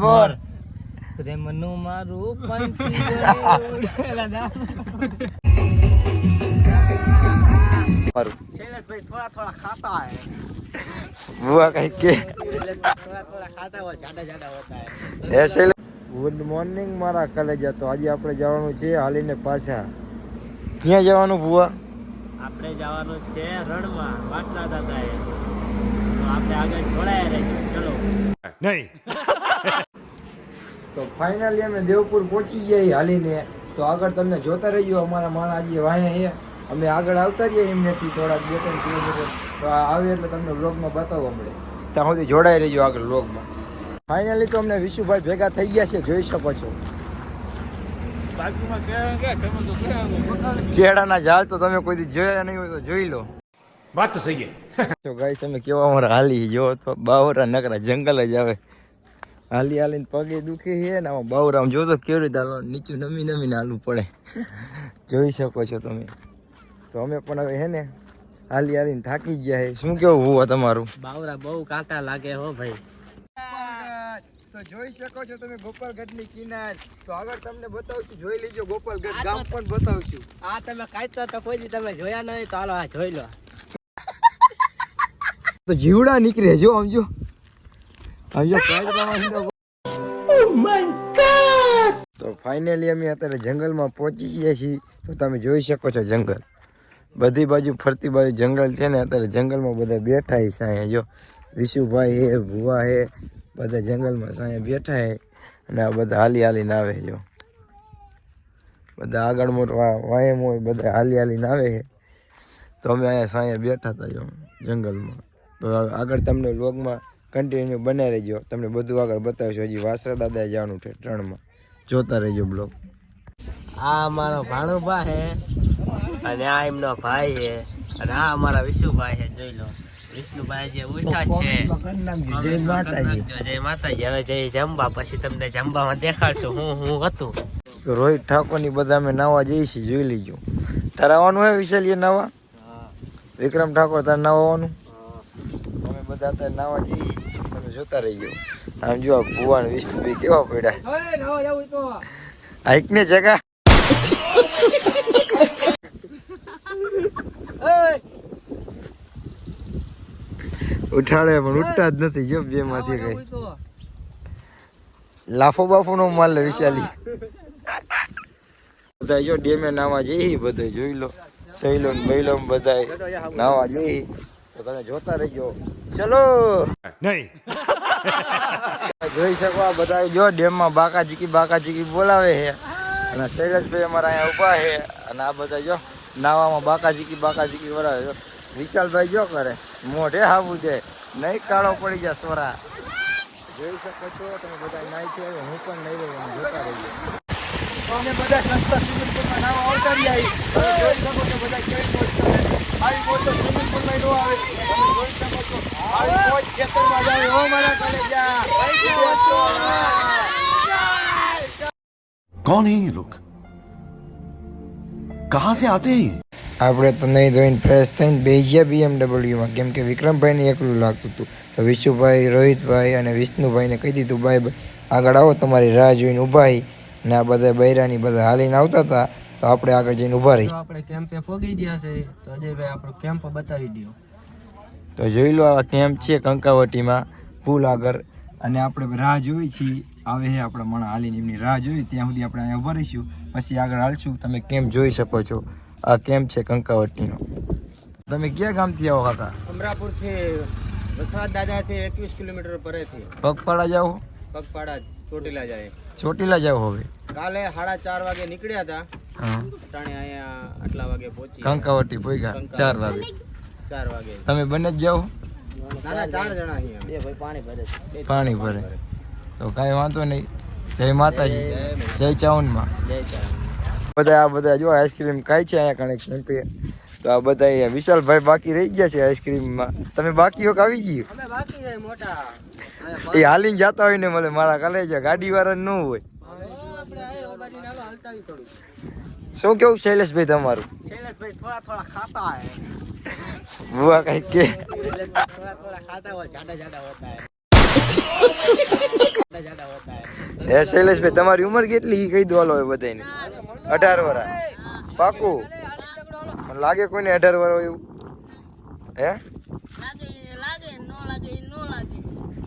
બોલ પ્રેમનું મારું પંખી शैलेश भाई थोड़ा खाता है बुआ कह के थोड़ा खाता है वो ज्यादा होता है ऐसे ગુડ મોર્નિંગ મારા કલેજા તો આજે આપણે જવાનું છે હાલીને પાછા ક્યાં જવાનું બુઆ આપણે જવાનું છે રણમાં વાસણા દાદાએ તો આપણે આગળ જોડાયા રહીશું ચલો નહીં તો ફાઇનલી અમે દેવપુર પહોંચી ગયા હાલીને તો આગળ તમને જોતા રહીજો અમારા માણાજી વાહે છે અમે આગળ આવતા રહીએ એમનેથી થોડા 2-3 કિલોમીટર તો આવે એટલે તમને વ્લોગમાં બતાવવા મળે ત્યાં સુધી જોડાઈ રહીજો આગળ વ્લોગમાં ફાઇનલી તો અમને વિશુભાઈ ભેગા થઈ ગયા છે જોઈ શકો છો કેળાના ઝાડ તો તમે કોઈ દી જોયા નહીં હોય તો જોઈ લો વાત તો સહી તો ગાઈસ અમે કેવા અમારા હાલી જો તો બાવરા નકરા જંગલ જ આવે હાલીને પગે દુખે છે ને આમાં બાવરામ જો તો કેવી રીતે હાલવા નીચું નમીને હાલવું પડે જોઈ શકો છો તમે તો અમે પણ હવે હે ને હાલીને થાકી ગયા છે શું કેવું હોવા તમારું બાવરા બહુ કાંટા લાગે હો ભાઈ તો જોઈ શકો છો તમે ગોપાલગઢની કિનાર તો આગળ તમને બતાવશું જોઈ લીજો ગોપાલગઢ ગામ પણ બતાવશું આ તમે કાંઈ તો કોઈ દી તમે જોયા નહીં તો હાલો આ જોઈ લો તો જીવડા નીકળે જો સમજો તો ફાઇનલી અમે અત્યારે જંગલમાં પહોંચી ગયા છીએ તો તમે જોઈ શકો છો જંગલ બધી બાજુ ફરતી બાજુ જંગલ છે ને અત્યારે જંગલમાં બધા બેઠા છે સાંયે જો વિશુભાઈ હે ભુવા હે બધા જંગલમાં સાંયે બેઠા હે અને આ બધા હાલીને આવે જો બધા આગળ મોટ વાયમ હોય બધા હાલીને આવે છે તો અમે અહીંયા સાંયે બેઠા હતા જો જંગલમાં તો આગળ તમને વ્લોગમાં કન્ટિન્યુ બનાવી રહેજો તમને બધું આગળ બતાવીશું હજી વાસરા દાદાએ જવાનું છે ટ્રણમાં જોતા રહેજો બ્લોગ આ અમારો ભાણુભા હે અને આ એમનો ભાઈ છે અને આ અમારા વિશુભાઈ છે જોઈ લો વિષ્ણુભાઈ જે ઉઠા છે જય માતાજી હવે જઈ જમવા પછી તમને જમવામાં દેખાડશું હું હતું તો રોહિત ઠાકોરની બધા અમે નાવા જઈશું જોઈ લીજો તારે આવવાનું હે વિશાલીએ નાવા વિક્રમ ઠાકોર તારે નાવાનું અમે બધા અત્યારે નાવા જઈએ તમે જોતા રહીજો આમ જો ભુવાન વિષ્ણુભાઈ કેવા પડ્યા આઈક ને જગા ઉઠાડે પણ ઉઠતા જ નથી જો બે માંથી કઈ લાફો બાફો નો માલ લે વિશાલી બધા જો ડેમે નાવા જઈ બધા જોઈ લો સહેલો ને બહેલો બધા નાવા જઈ તો તમે જોતા રહેજો ચલો નહીં જોઈ શકો આ બધા જો ડેમમાં બાકાજીકી બોલાવે છે અને શૈલેષભાઈ અમારા અહીંયા ઊભા છે અને આ બધા જો નાવામાં બાકાજીકી બોલાવે જો વિશાલભાઈ જો કરે મોઢે હાવું છે નહીં કાળો પડી જાય સોરા જોઈ શકો છો તમે બધા નાઈ છે હું પણ નહીં રહ્યો જોતા રહીએ અમે બધા સસ્તા સ્વિમિંગ પુલમાં નાવા આવતા રહ્યા જોઈ શકો છો બધા કેવી મોજ કરે આવી મોજ તો સ્વિમિંગ પુલમાં ન આવે તમે જોઈ શકો છો આવી મોજ ખેતરમાં જાય હો મારા કલેજા कौन है ये लोग कहाँ से आते हैं આપણે તો નહીં ધોઈને ફ્રેશ થઈને બેસી ગયા BMWમાં કેમ કે વિક્રમભાઈને એકલું લાગતું હતું તો વિશુભાઈ રોહિતભાઈ અને વિષ્ણુભાઈને કહી દીધું ભાઈ આગળ આવો તમારી રાહ જોઈને ઊભા ને આ બધા બૈરાની બધા હાલીને આવતા હતા તો આપણે આગળ જઈને ઊભા રહી આપણે કેમ્પે પહોંચી ગયા છે તો અજયભાઈ આપણો કેમ્પ બતાવી દો તો જોઈ લો આ કેમ્પ છે કંકાવટીમાં પુલ આગળ અને આપણે રાહ જોઈ છીએ આવે છે આપણા માણસ હાલીને એમની રાહ જોઈ ત્યાં સુધી આપણે અહીંયા ઊભા રહીશું પછી આગળ હાલશું તમે કેમ્પ જોઈ શકો છો આ કેમ્પ છે કંકાવટીનો તમે ક્યાં ગામથી આવો કાકા અમરાપુરથી વસરાજ દાદાથી 21 કિલોમીટર પરેથી પગપાળા જાઓ પગપાળા ચોટીલા જાય ચોટીલા જાઓ હવે કાલે 4:30 વાગે નીકળ્યા હતા ટાણે અહીંયા આટલા વાગે પહોંચી કંકાવટી પોઈગા 4 વાગે 4 વાગે તમે બંને જ જાઓ ના 4 જણા અહીંયા બે ભાઈ પાણી ભરે તો કાંઈ વાંધો નહીં જય માતાજી જય ચાવનમાં બધા આ બધા જો આઈસ્ક્રીમ ખાય છે અહીંયા કણે કેમ્પે તો આ બધા વિશાલભાઈ બાકી રહી ગયા છે આઈસ્ક્રીમમાં તમે બાકી હોક આવી ગયું અમે બાકી છે મોટા એ હાલીને જતા હોય ને મળે મારા કલેજા ગાડી વાળા ન હોય શું કેવું શૈલેષભાઈ તમારું શૈલેષભાઈ થોડા ખાતા હે बुआ कह के थोड़ा खाता हुआ ज्यादा होता है હે શૈલેષભાઈ તમારી ઉંમર કેટલી ઈ કહી દો હાલો હવે બધાને 18 વર્ષ પાકું મને લાગે કોઈને 18 વર્ષ હોય એવું હે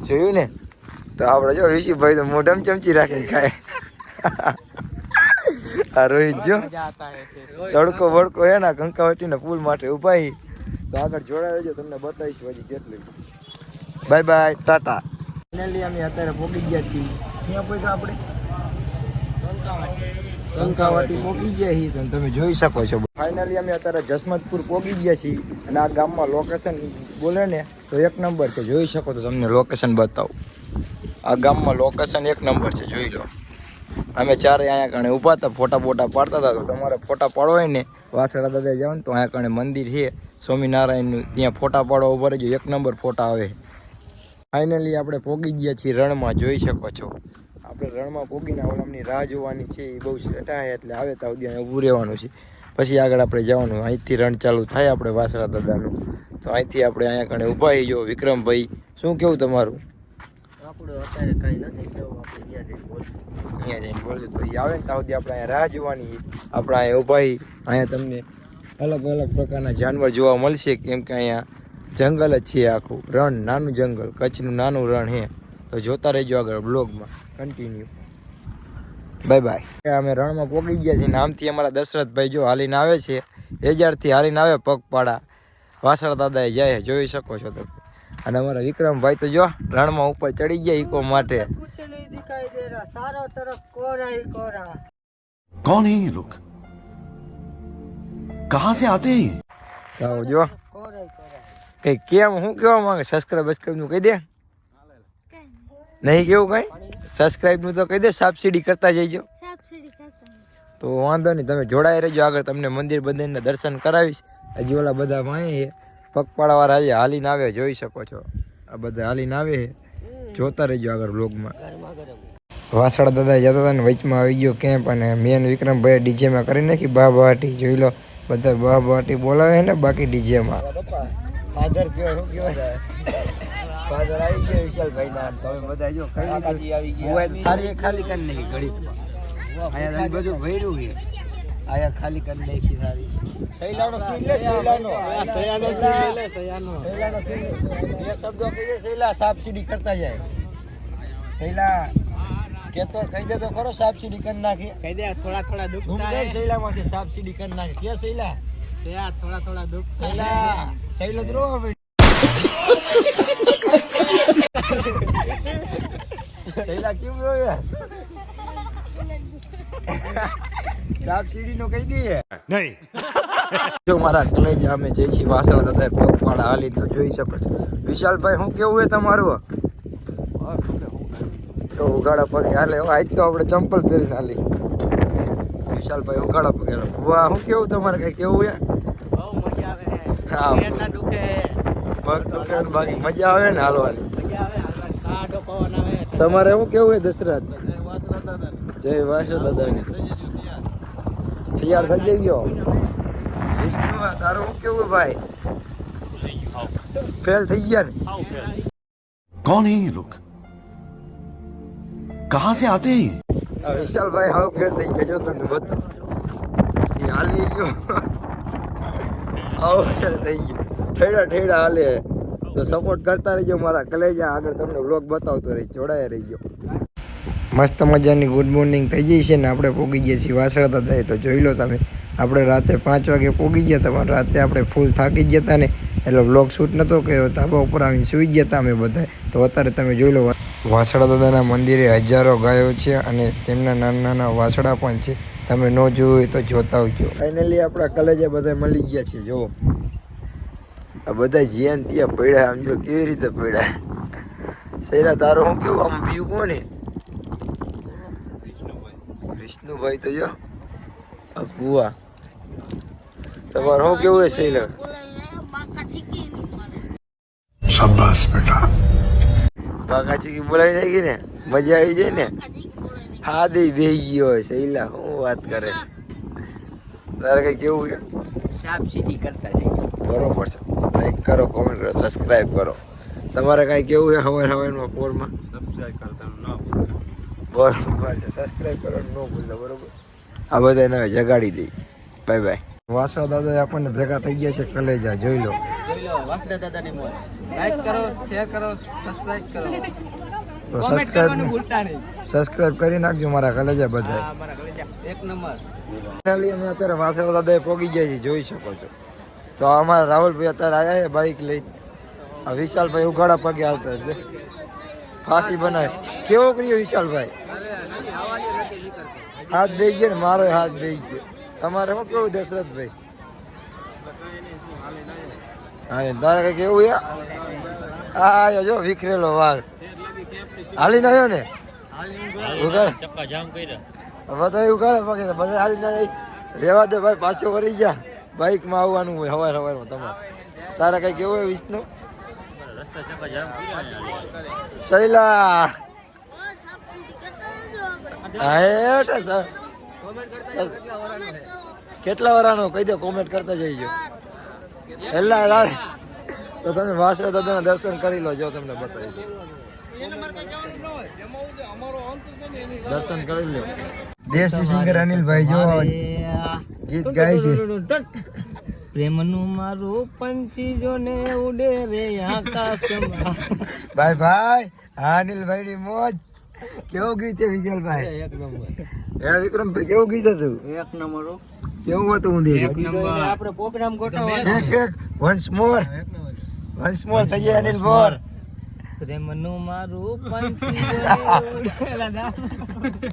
જોયું ને તો આપણે જો વિશીભાઈ તો મોઢામાં ચમચી રાખીને ખાય આ રોહિત જો તડકો વડકો હે ને કંકાવટીના પુલ માટે ઉભા હી તો આગળ જોડાઈ રહેજો તમને બતાવીશું હજી કેટલું બાય બાય ટાટા ફાઇનલી અમે અત્યારે પહોંચી ગયા છીએ ક્યાં પહોંચ્યા આપણે કંકાવટી પહોંચી ગયા છીએ તો તમે જોઈ શકો છો ફાઇનલી અમે અત્યારે જસમતપુર પહોંચી ગયા છીએ અને આ ગામમાં લોકેશન બોલે ને તો 1 નંબર છે જોઈ શકો તો તમને લોકેશન બતાવું આ ગામમાં લોકેશન 1 નંબર છે જોઈ લો અમે ચારે અહીંયા કણે ઊભા હતા ફોટા પાડતા હતા તો તમારે ફોટા પાડવા હોય ને વાસણા દાદા જાવ ને તો અહીંયા કણે મંદિર છે સ્વામિનારાયણનું ત્યાં ફોટા પાડવા ઉભા રહેજો 1 નંબર ફોટા આવે ફાઇનલી આપણે પહોંચી ગયા છીએ રણમાં જોઈ શકો છો આપણે રણમાં પહોંચીને ઓલામની રાહ જોવાની છે એ બહુ સેટા એટલે આવે ત્યાં સુધી અહીંયા ઊભું રહેવાનું છે પછી આગળ આપણે જવાનું અહીંથી રણ ચાલુ થાય આપણે વાસણા દાદાનું તો અહીંથી આપણે અહીંયા કણે ઊભા જો વિક્રમભાઈ શું કેવું તમારું આપણું અત્યારે કઈ નથી તો આપણે અહીંયા જઈને બોલશું તો એ આવે ને ત્યાં સુધી આપણે અહીંયા રાહ જોવાની આપણે અહીંયા ઊભા અહીંયા તમને અલગ અલગ પ્રકારના જાનવર જોવા મળશે કેમ કે અહીંયા જંગલ જ છે આખું રણ નાનું જંગલ કચ્છનું નાનું રણ છે તો જોતા રહેજો આગળ બ્લોગમાં કન્ટિન્યુ બાય બાય અમે રણમાં પહોંચી ગયા છીએ આમથી અમારા દશરથભાઈ જો હાલીને આવે છે એજારથી હાલીને આવે પગપાળા વાસણા દાદાએ જાય જોઈ શકો છો તમે અને અમારા વિક્રમભાઈ તો જો રણમાં ઉપર ચડી ગયા ઈકો માટે कौन है ये लोग कहां से आते हैं તો જો કઈ કેમ હું કેવા માંગે સબસ્ક્રાઇબ નું કહી દે નહીં કેવું કઈ સબસ્ક્રાઇબ નું તો કહી દે સબસિડી કરતા જઈજો તો વાંધો નહીં તમે જોડાઈ રહેજો આગળ તમને મંદિર બંદિરના દર્શન કરાવીશ હજી ઓલા બધા વાંહે છે પગપાળા વાળા આજે હાલીને આવે જોઈ શકો છો આ બધા હાલીને આવે જોતા રહેજો આગળ બ્લોગમાં વાસણા દાદા જતા હતા ને વચમાં આવી ગયો કેમ્પ અને મેન વિક્રમભાઈ ડીજેમાં કરી નાખી બાબાટી જોઈ લો બધા બાબાટી બોલાવે ને બાકી ડીજેમાં ફાધર કયો શું કહેવાય ફાધર આવી ગયો વિશાલભાઈ ના તમે બધા જો ખાલી ખાલી કરી નાખી ઘડીકમાં અહીંયા બધું ભર્યું છે આયા ખાલી કરી નાખી સારી સૈલાનો સીન લે સૈલાનો સીન એ શબ્દો કહીએ સૈલા સાબસીડી કરતા જાય સૈલા કેતો કહી દે તો ખરો સાબસીડી કરી નાખી કહી દે થોડા દુખ થાય સૈલામાંથી સાબસીડી કરી નાખી કે સૈલા થોડા દુખ સૈલા દ્રો સૈલા કેમ રોયા સાબસીડી નો કહી દઈએ नहीं જો મારા કલેજા અમે જઈ છીએ વાસણા દાદા પગપાળા હાલી તો જોઈ શકો છો વિશાલભાઈ શું કેવું હોય તમારું તો ઉગાડા પગે હાલે આજ તો આપણે ચંપલ પહેરીને હાલી વિશાલભાઈ ઉગાડા પગે વાહ શું કેવું તમારે કઈ કેવું છે બહુ મજા આવે હા એટલા દુખે પગ દુખે ને બાકી મજા આવે ને હાલવાની મજા આવે કાઢો પવન આવે તમારે શું કેવું હોય દશરથ વાસણા દાદા જય વાસણા દાદાની તૈયાર થઈ ગયો વિષ્ણુ તારું શું કેવું ભાઈ ફેલ થઈ ગયા ને कौन है ये लोग कहां से आते हैं આ વિશાલભાઈ હાવ ફેલ થઈ ગયા જો તમને બતાવો એ હાલી ગયો હાવ ફેલ થઈ ગયો ઠેડા હાલે તો સપોર્ટ કરતા રહેજો મારા કલેજા આગળ તમને વ્લોગ બતાવતો રહી જોડાયા રહીજો મસ્ત મજાની ગુડ મોર્નિંગ થઈ ગઈ છે ને આપણે પોગી ગયા છીએ વાસણા દાદાએ તો જોઈ લો તમે આપણે રાતે 5 વાગે પોગી ગયા હતા પણ રાતે આપણે ફૂલ થાકી ગયા હતા ને એટલે વ્લોગ શૂટ નહોતો કર્યો ધાબા ઉપર આવીને સૂઈ ગયા હતા અમે બધા તો અત્યારે તમે જોઈ લો વાસણા દાદાના મંદિરે હજારો ગાયો છે અને તેમના નાના વાસણા પણ છે તમે ન જોયું હોય તો જોતા આવજો ફાઇનલી આપણા કલેજા બધા મળી ગયા છે જો આ બધા જ્યાં ત્યાં પડ્યા આમ જો કેવી રીતે પડ્યા સૈલા તારો હું કેવું આમ પીવું કોને વિષ્ણુભાઈ તો જો આ બુઆ તમારે શું કેવું છે શૈલા शाबाश बेटा કાકા ચીકી બોલાવી નાખી ને મજા આવી જાય ને હા દે બેહી ગયો હોય શૈલા શું વાત કરે તારે કઈ કેવું છે સાબસીડી કરતા જઈએ બરોબર છે લાઈક કરો કોમેન્ટ કરો સબસ્ક્રાઈબ કરો તમારે કાંઈ કેવું છે હવારમાં પોરમાં? સબસ્ક્રાઇબ કરતા ન બરોબર છે, સબસ્ક્રાઇબ કરવાનું ન ભૂલતા, બરોબર. આ બધાને હવે જગાડી દઈ. Bye bye. વાસણા દાદા આપણને ભેગા થઈ ગયા છે કલેજા, જોઈ લો. વાસુદેવ દાદાની મોજ. લાઈક કરો, શેર કરો, સબસ્ક્રાઇબ કરો. તો કોમેન્ટ કરવાનું ભૂલતા નહીં. સબસ્ક્રાઇબ કરી નાખજો મારા કલેજા બધા. હા, મારા કલેજા એક નંબર. ફાઇનલી અમે અત્યારે વાસણા દાદાએ પોગી ગયા છીએ, જોઈ શકો છો. તો અમારા રાહુલભાઈ અત્યારે આવ્યા છે બાઇક લઈ. આ વિશાલભાઈ ઉઘાડા પગે આવતા છે, ફાંકી બનાવે. કેવો કર્યો વિશાલભાઈ? હાથ બેસી ગયો ને, મારો હાથ બેસી ગયો. તમારે શું કેવું દશરથભાઈ? હા, તારે કઈ કેવું યા? આ જો વિખરેલો વાઘ હાલીને આવ્યો ને, ઉઘાડ ચક્કા જામ કર્યા. બધા ઉઘાડે પગે બધા હાલીને આવી. રેવા દે ભાઈ, પાછો વળી જા. બાઇકમાં આવવાનું હોય હવારમાં તમારે. તારે કઈ કેવું હોય વિષ્ણુ? રસ્તા ચક્કા જામ કર્યા. શૈલા કેટલા વરાનો કહી દો, કોમેન્ટ કરતા જઈજો. એલા તો તમે વાસરા દાદાના દર્શન કરી લો, જો તમને બતાવી દો. દર્શન કરી લો. દેશી સિંગર અનિલભાઈ જો ગીત ગાય છે. પ્રેમનું મારું પંછી જોને ઉડે રે આકાશમાં. ભાઈ ભાઈ, હા અનિલભાઈ ની મોજ. કેવું ગીત છે વિશાલભાઈ? એક નંબર. હે વિક્રમભાઈ, કેવું ગીત હતું? એક નંબર. કેવું હતું ઊંધી? એક નંબર. આપણે પ્રોગ્રામ ગોઠવો. એક વન્સ મોર થઈ ગયા અનિલ મોર. પ્રેમનું મારું પંછી જોને ઉડે